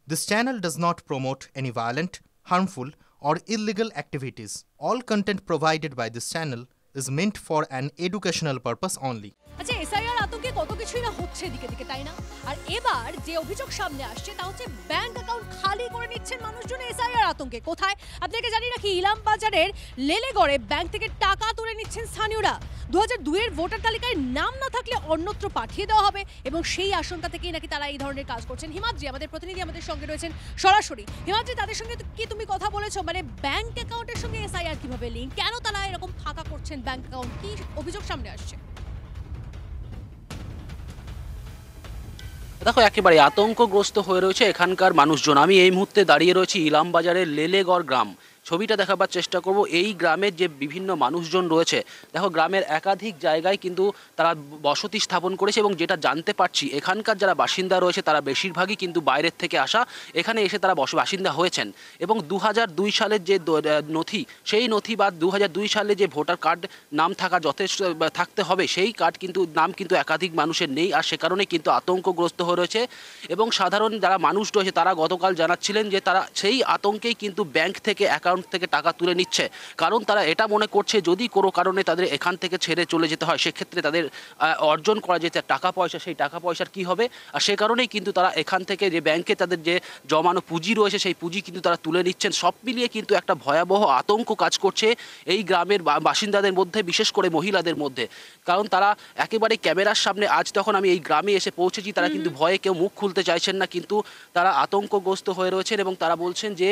This channel does not promote any violent, harmful, or illegal activities. All content provided by this channel is meant for an educational purpose only. আচ্ছা, SIR আতঙ্কে কত কিছুই না হচ্ছে দিকে দিকে, তাই না? আর এবার যে অভিযোগ সামনে আসছে তা হচ্ছে ব্যাংক অ্যাকাউন্ট খালি করে নিচ্ছেন মানুষজন এসআইআর আতঙ্কে। কোথায়? আপনাকে জানি রাখি, ইলাম বাজারের লেলেগড়ে ব্যাংক থেকে টাকা তুলে নিচ্ছেন স্থানীয়রা। 2002 এর ভোটার তালিকায় নাম না থাকলে অন্যত্র পাঠিয়ে দেওয়া হবে এবং সেই আশঙ্কা থেকেই নাকি তারা এই ধরনের কাজ করছেন। হিমাদ্রি, আমাদের প্রতিনিধি, আমাদের সঙ্গে রয়েছেন সরাসরি। হিমাদ্রি, তাদের সঙ্গে কি তুমি কথা বলেছো? মানে ব্যাংক অ্যাকাউন্টের সঙ্গে এসআইআর কিভাবে লিঙ্ক, কেন তারা এরকম ফাঁকা করছেন ব্যাংক অ্যাকাউন্ট, কি অভিযোগ সামনে আসছে? দেখো, একেবারে আতঙ্কগ্রস্ত হয়ে রয়েছে এখানকার মানুষজন। আমি এই মুহূর্তে দাঁড়িয়ে রয়েছি ইলাম বাজারের লেলেগড় গ্রাম। ছবিটা দেখাবার চেষ্টা করব। এই গ্রামের যে বিভিন্ন মানুষজন রয়েছে, দেখো গ্রামের একাধিক জায়গায় কিন্তু তারা বসতি স্থাপন করেছে এবং যেটা জানতে পারছি এখানকার যারা বাসিন্দা রয়েছে তারা বেশিরভাগই কিন্তু বাইরের থেকে আসা, এখানে এসে তারা বাসিন্দা হয়েছেন এবং 2002 সালের যে নথি, সেই নথি বা 2002 সালে যে ভোটার কার্ড নাম থাকা যথেষ্ট থাকতে হবে, সেই কার্ড কিন্তু নাম কিন্তু একাধিক মানুষের নেই। আর সে কারণে কিন্তু আতঙ্কগ্রস্ত হয়ে রয়েছে এবং সাধারণ যারা মানুষ রয়েছে তারা গতকাল জানাচ্ছিলেন যে তারা সেই আতঙ্কেই কিন্তু ব্যাংক থেকে থেকে টাকা তুলে নিচ্ছে। কারণ তারা এটা মনে করছে যদি কোনো কারণে তাদের এখান থেকে ছেড়ে চলে যেতে হয়, সেক্ষেত্রে তাদের অর্জন করা যে টাকা পয়সা, সেই টাকা পয়সার কি হবে। আর সে কারণেই কিন্তু তারা এখান থেকে যে ব্যাংকে তাদের যে জমানো পুঁজি রয়েছে সেই পুঁজি কিন্তু তারা তুলে নিচ্ছেন। সব মিলিয়ে কিন্তু একটা ভয়াবহ আতঙ্ক কাজ করছে এই গ্রামের বাসিন্দাদের মধ্যে, বিশেষ করে মহিলাদের মধ্যে। কারণ তারা একেবারে ক্যামেরার সামনে, আজ তখন আমি এই গ্রামে এসে পৌঁছেছি, তারা কিন্তু ভয়ে কেউ মুখ খুলতে চাইছেন না, কিন্তু তারা আতঙ্কগ্রস্ত হয়ে রয়েছেন এবং তারা বলছেন যে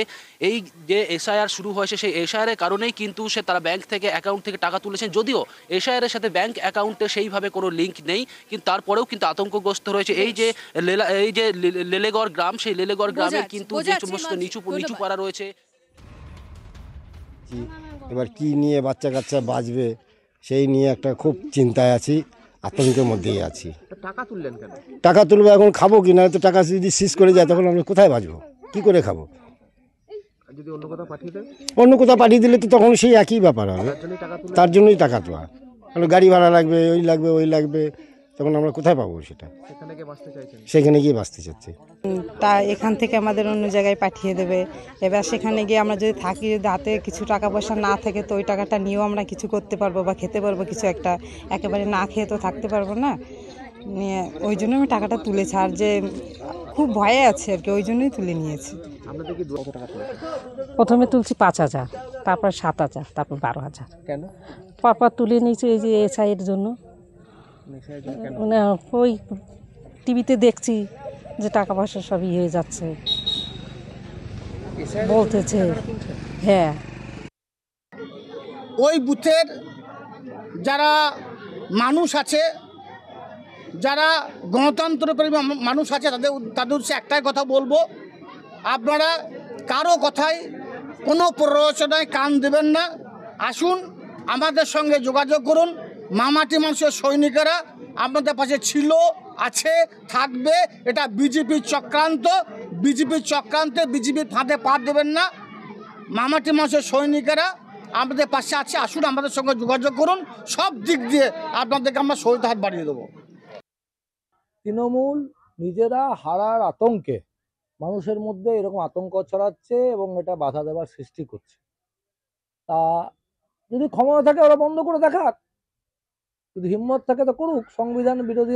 এই যে এসআইআর শুরু হয়েছে সেই এসআইআরের কারণেই কিন্তু তারা ব্যাংক থেকে অ্যাকাউন্ট থেকে টাকা তুলেছেন। যদিও এসআইআরের সাথে ব্যাংক অ্যাকাউন্টে সেইভাবে কোনো লিঙ্ক নেই, কিন্তু তারপরেও কিন্তু আতঙ্কগ্রস্ত রয়েছে এই যে লেলেগড় গ্রাম। সেই লেলেগড় গ্রামের কিন্তু যে সমস্ত নিচু পাড়া রয়েছে, এবার কি নিয়ে বাচ্চা কাচ্চা বাঁচবে সেই নিয়ে একটা খুব চিন্তায় আছি, আতঙ্কের মধ্যেই আছি। টাকা তুললেন কেন? টাকা তুলবো, এখন খাবো কি না? তো টাকা যদি শেষ করে যায় তখন আমরা কোথায় বাঁচবো, কি করে খাবো? যদি অন্য কোথাও পাঠিয়ে দিলে তো তখন সেই একই ব্যাপার হবে। তার জন্যই টাকা তোলা, গাড়ি ভাড়া লাগবে, ওই লাগবে, তখন আমরা কোথায় পাবো সেটা? সেখানে গিয়ে বাঁচতে চাচ্ছি। তা এখান থেকে আমাদের অন্য জায়গায় পাঠিয়ে দেবে। এবার সেখানে গিয়ে আমরা যদি থাকি, যদি হাতে কিছু টাকা পয়সা না থাকে তো ওই টাকাটা নিয়েও আমরা কিছু করতে পারবো বা খেতে পারবো কিছু একটা। একেবারে না খেয়ে তো থাকতে পারবো না, নিয়ে ওই জন্য আমি টাকাটা তুলেছি। আর যে খুব ভয়ে আছে আর কি, ওই জন্যই তুলে নিয়েছি। প্রথমে তুলছি 5,000, তারপর 7,000, তারপর 12,000। কেন পরপর তুলে নিয়েছি? এই যে এসআইয়ের জন্য। ওই টিভিতে দেখছি যে টাকা পয়সা সবই হয়ে যাচ্ছে বলতেছে। হ্যাঁ, ওই বুথের যারা মানুষ আছে, যারা গণতন্ত্রপ্রেমী মানুষ আছে, তাদের উদ্দেশ্যে একটাই কথা বলবো, আপনারা কারো কথায় কোনো প্ররোচনায় কান দেবেন না। আসুন, আমাদের সঙ্গে যোগাযোগ করুন। মামাটি মানুষের সৈনিকেরা আপনাদের পাশে ছিল, আছে, থাকবে। এটা বিজেপির চক্রান্ত, বিজেপির ফাঁদে পা দেবেন না। মামাটি মানুষের সৈনিকেরা আমাদের পাশে আছে, আসুন আমাদের সঙ্গে যোগাযোগ করুন। সব দিক দিয়ে আপনাদেরকে আমরা সহায়তা হাত বাড়িয়ে দেবো। তৃণমূল নিজেরা হারার আতঙ্কে মানুষের মধ্যে এরকম আতঙ্ক ছড়াচ্ছে এবং এটা বাধা দেওয়ার সৃষ্টি করছে। তা যদি ক্ষমতা থাকে ওরা বন্ধ করে দেখাক, যদি হিম্মত থাকে তো করুক, সংবিধান বিরোধী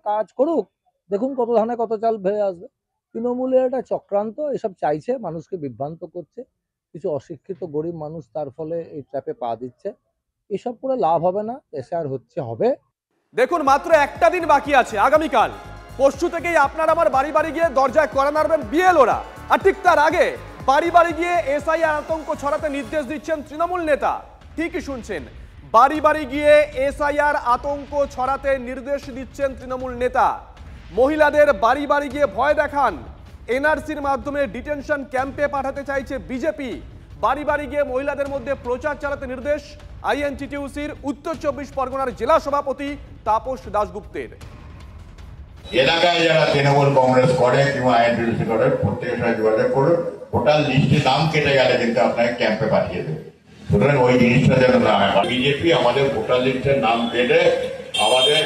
কাজ করুক, দেখুন কত ধানে কত চাল ভেঙে আসবে। তৃণমূলের এটা চক্রান্ত, এসব চাইছে, মানুষকে বিভ্রান্ত করছে। কিছু অশিক্ষিত গরিব মানুষ তার ফলে এই ট্র্যাপে পা দিচ্ছে। এসব করে লাভ হবে না, এসআর হবে। দেখুন, মাত্র একটা দিন বাকি আছে, আগামীকাল। পরশু থেকেই আপনার আমার বাড়ি বাড়ি গিয়ে দরজায় কড়া নাড়বেন বিএলওরা। আর ঠিক তার আগে বাড়ি বাড়ি গিয়ে এসআইআর আতঙ্ক ছড়াতে নির্দেশ দিচ্ছেন তৃণমূল নেতা। ঠিকই শুনছেন, বাড়ি বাড়ি গিয়ে এসআইআর আতঙ্ক ছড়াতে নির্দেশ দিচ্ছেন তৃণমূল নেতা। মহিলাদের বাড়ি বাড়ি গিয়ে ভয় দেখান। এনআরসির মাধ্যমে ডিটেনশন ক্যাম্পে পাঠাতে চাইছে বিজেপি। বাড়ি বাড়ি গিয়ে মহিলাদের মধ্যে প্রচার চালাতে নির্দেশ আইএনটিটিউসির উত্তর 24 পরগনার জেলা সভাপতি তাপস দাশগুপ্তের। এলাকায় যারা তৃণমূল কংগ্রেস করে কিংবা আইএনটিটিউসি করে প্রত্যেকের সাথে যোগাযোগ করুন। ভোটার লিস্টে নাম কেটে গেলে কিন্তু আপনাকে ক্যাম্পে পাঠিয়ে দেবে। সুতরাং ওই জিনিসটা যেন না হয়। বিজেপি আমাদের ভোটার লিস্টের নাম কেটে আমাদের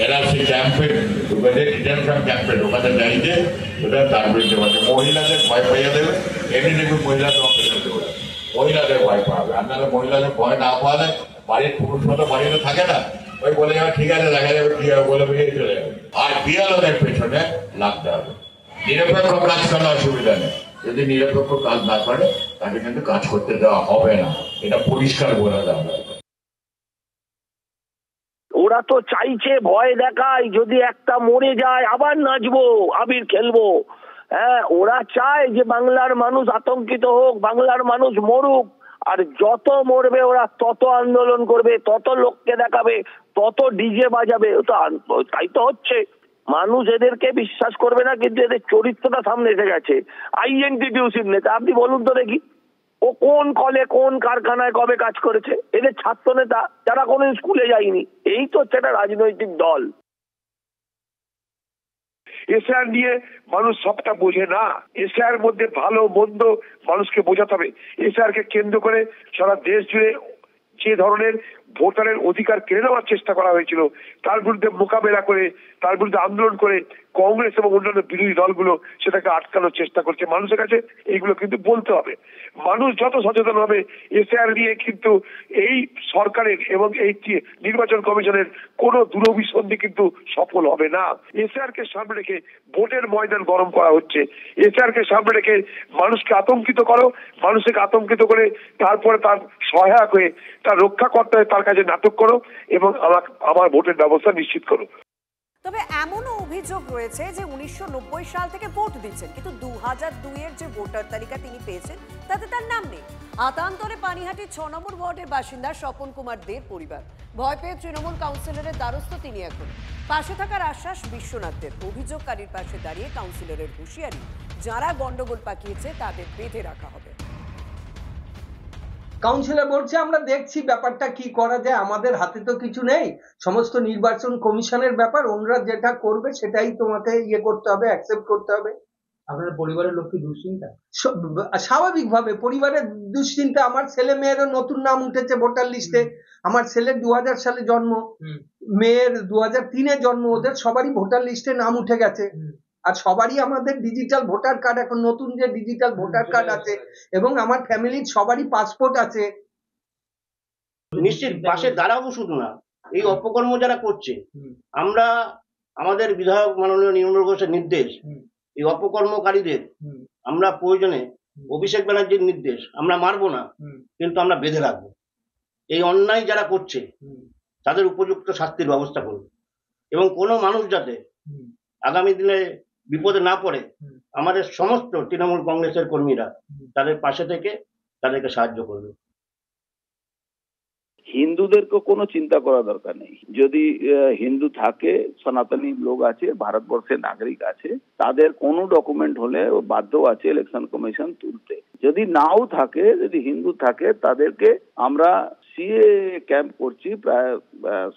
এরা সেই ক্যাম্পে ঢুকাতে, ডিটেনশন ক্যাম্পে ঢোকাতে চাইছে, সেটা তার বিরুদ্ধে বলছে। মহিলাদের ভয় পাইয়ে দেবে, এমনি দেখবে মহিলাদের অপারেশন দেবে, মহিলাদের ভয় পাবে। আপনারা মহিলাদের ভয় না পাওয়ালে বাড়ির পুরুষ মতো বাড়িতে থাকে না, ওই বলে যাবে ঠিক আছে দেখা যাবে কি হবে বলে বেরিয়ে চলে যাবে। আর বিয়ালদের পেছনে লাগতে হবে। নিরপেক্ষ কাজ করার অসুবিধা নেই, যদি নিরপেক্ষ কাজ না করে তাকে কিন্তু কাজ করতে দেওয়া হবে না, এটা পরিষ্কার বলে দেওয়া হবে। ওরা তো চাইছে ভয় দেখায়, যদি একটা মরে যায় আবার নাচবো, আবির খেলবো। হ্যাঁ, ওরা চায় যে বাংলার মানুষ আতঙ্কিত হোক, বাংলার মানুষ মরুক। আর যত মরবে ওরা তত আন্দোলন করবে, তত লোককে দেখাবে, তত ডিজে বাজাবে। তাই তো হচ্ছে। মানুষ এদেরকে বিশ্বাস করবে না, কিন্তু এদের চরিত্রটা সামনে এসে গেছে। আইএনটিটিউসির নেতা, আপনি বলুন তো দেখি, ও কোন কলে কোন কারখানায় কবে কাজ করেছে? এদের ছাত্র নেতা যারা কোনো স্কুলে যায়নি। এই তো হচ্ছে একটা রাজনৈতিক দল। এসআর নিয়ে মানুষ সবটা বোঝে না। এসআর মধ্যে ভালো মন্দ মানুষকে বোঝাতে হবে। এসআর কে কেন্দ্র করে সারা দেশ জুড়ে যে ধরনের ভোটারের অধিকার কেড়ে নেওয়ার চেষ্টা করা হয়েছিল, তার বিরুদ্ধে মোকাবেলা করে, তার বিরুদ্ধে আন্দোলন করে কংগ্রেস এবং অন্যান্য বিরোধী দলগুলো সেটাকে আটকানোর চেষ্টা করছে। মানুষের কাছে এইগুলো কিন্তু বলতে হবে। মানুষ যত সচেতন হবে এসআর নিয়ে, কিন্তু এই সরকারের এবং এই নির্বাচন কমিশনের কোনো দুরভিসন্ধি কিন্তু সফল হবে না। এসআর কে সামনে রেখে ভোটের ময়দান গরম করা হচ্ছে। এসআর কে সামনে রেখে মানুষকে আতঙ্কিত করো, মানুষকে আতঙ্কিত করে তারপরে তার সহায়ক হয়ে তার রক্ষা করতে হয়, তার কাছে নাটক করো এবং আমার ভোটের ব্যবস্থা নিশ্চিত করো। তবে এমনও অভিযোগ রয়েছে যে 1990 সাল থেকে ভোট দিচ্ছেন, কিন্তু 2002-এর যে ভোটার তালিকা তিনি পেয়েছেন তাতে তার নাম নেই। আতান্তরে পানিহাটি 6 নম্বর ওয়ার্ডের বাসিন্দা স্বপন কুমার দের পরিবার। ভয় পেয়ে তৃণমূল কাউন্সিলরের দ্বারস্থ তিনি এখন। পাশে থাকার আশ্বাস বিশ্বনাথদের। অভিযোগকারীর পাশে দাঁড়িয়ে কাউন্সিলরের হুঁশিয়ারি, যারা গন্ডগোল পাকিয়েছে তাদের বেঁধে রাখা হবে। কাউন্সিলর বলছে আমরা দেখছি ব্যাপারটা কি করা যায়, আমাদের হাতে তো কিছু নেই, সমস্ত নির্বাচন কমিশনের ব্যাপার, ওনারা যেটা করবে সেটাই তোমাকে করতে হবে, অ্যাকসেপ্ট করতে হবে। আপনার পরিবারের লোক কি দুশ্চিন্তা? স্বাভাবিকভাবে পরিবারের দুশ্চিন্তা। আমার ছেলে মেয়েরও নতুন নাম উঠেছে ভোটার লিস্টে। আমার ছেলের 2000 সালে জন্ম, মেয়ের 2003-এ জন্ম, ওদের সবারই ভোটার লিস্টে নাম উঠে গেছে। আর সবারই আমাদের ডিজিটাল ভোটার কার্ড, এখন নতুন যে ডিজিটাল ভোটার কার্ড আছে, এবং আমার ফ্যামিলির সবারই পাসপোর্ট আছে। নিশ্চিত পাশে দাঁড়াবো শুধু না, এই অপকর্ম যারা করছে, আমরা আমাদের বিধায়ক মাননীয় নির্মল ঘোষের নির্দেশ, এই অপকর্মকারীদের আমরা প্রয়োজনে অভিষেক ব্যানার্জির নির্দেশ, আমরা মারবো না, কিন্তু আমরা বেঁধে রাখবো। এই অন্যায় যারা করছে তাদের উপযুক্ত শাস্তির ব্যবস্থা করব, এবং কোনো মানুষ যাতে আগামী দিনে বিপদে না পড়ে, আমাদের সমস্ত তৃণমূল কংগ্রেসের কর্মীরা তাদের পাশে থেকে তাদেরকে সাহায্য করবে। হিন্দুদেরকে কোনো চিন্তা করা দরকার নেই। যদি হিন্দু থাকে, সনাতনী লোক আছে, ভারতবর্ষের নাগরিক আছে, তাদের কোনো ডকুমেন্ট হলে বাধ্য আছে ইলেকশন কমিশন তুলতে। যদি নাও থাকে, যদি হিন্দু থাকে, তাদেরকে আমরা সিএ ক্যাম্প করছি, প্রায়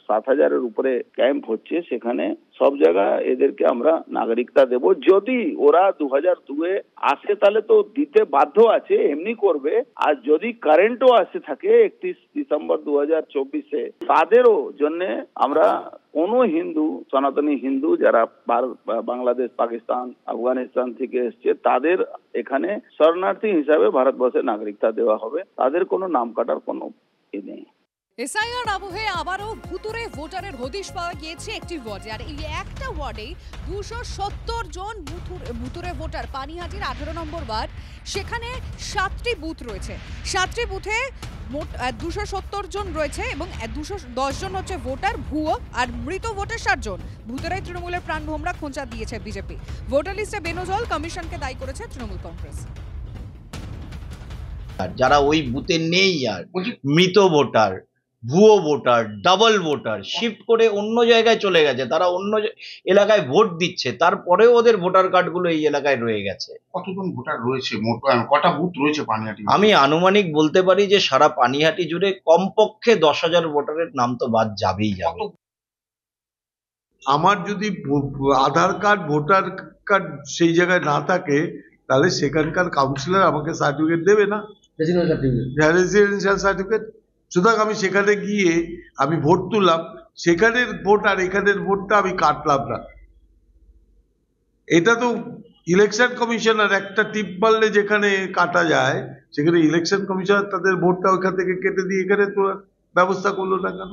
7000-এর উপরে ক্যাম্প হচ্ছে, সেখানে সব জায়গায় এদেরকে আমরা নাগরিকতা দেব। যদি ওরা 2002-এ আসে তাহলে তো দিতে বাধ্য আছে, এমনি করবে। আর যদি কারেন্টও আসে থাকে 31 ডিসেম্বর 2024-এ, তাদেরও জন্য আমরা কোনো হিন্দু, সনাতনী হিন্দু যারা বাংলাদেশ, পাকিস্তান, আফগানিস্তান থেকে এসছে, তাদের এখানে শরণার্থী হিসাবে ভারতবর্ষের নাগরিকতা দেওয়া হবে। তাদের কোনো নাম কাটার কোনো নেই। এসআইআর আবহে আবারও ভুতুরে ভোটারের হদিশ পাওয়া গিয়েছে একটি ওয়ার্ডে। আর এই একটা ওয়ার্ডে 270 জন ভুতুরে ভোটার। পানিহাটির 18 নম্বর ওয়ার্ড, সেখানে 7টি বুথ রয়েছে। 7টি বুথে মোট 270 জন রয়েছে, এবং 210 জন হচ্ছে ভোটার ভুয়ো, আর মৃত ভোটার 60 জন। ভূতেরাই তৃণমূলের প্রাণ ভোমরা খোঁচা দিয়েছে বিজেপি। ভোটার লিস্টে বেনজল, কমিশনকে দায়ী করেছে তৃণমূল কংগ্রেস। যারা ওই বুথে নেই, আর মৃত ভোটার, ভুয়ো ভোটার, ডাবল ভোটার শিফট করে অন্য জায়গায় চলে গেছে, তারা অন্য এলাকায় ভোট দিচ্ছে, তারপরেও ওদের ভোটার কার্ডগুলো এই এলাকায় রয়ে গেছে। কতজন ভোটার রয়েছে, কটা বুথ রয়েছে পানিহাটি? আমি আনুমানিক বলতে পারি যে সারা পানিহাটি জুড়ে কমপক্ষে 10,000 ভোটারের নাম তো বাদ যাবেই যাবে। আমার যদি আধার কার্ড, ভোটার কার্ড সেই জায়গায় না থাকে, তাহলে সেখানকার কাউন্সিলর আমাকে সার্টিফিকেট দেবে না, রেসিডেন্সিয়াল সার্টিফিকেট। সুতরাং আমি সেখানে গিয়ে আমি ভোট তুললাম, সেখানের ভোট আর এখানের ভোটটা আমি কাটলাম না। এটা তো ইলেকশন কমিশনার একটা টিপ মারলে যেখানে কাটা যায়, সেখানে ইলেকশন কমিশনার তাদের ভোটটা ওইখান থেকে কেটে দিয়ে এখানে তো ব্যবস্থা করলো না কেন?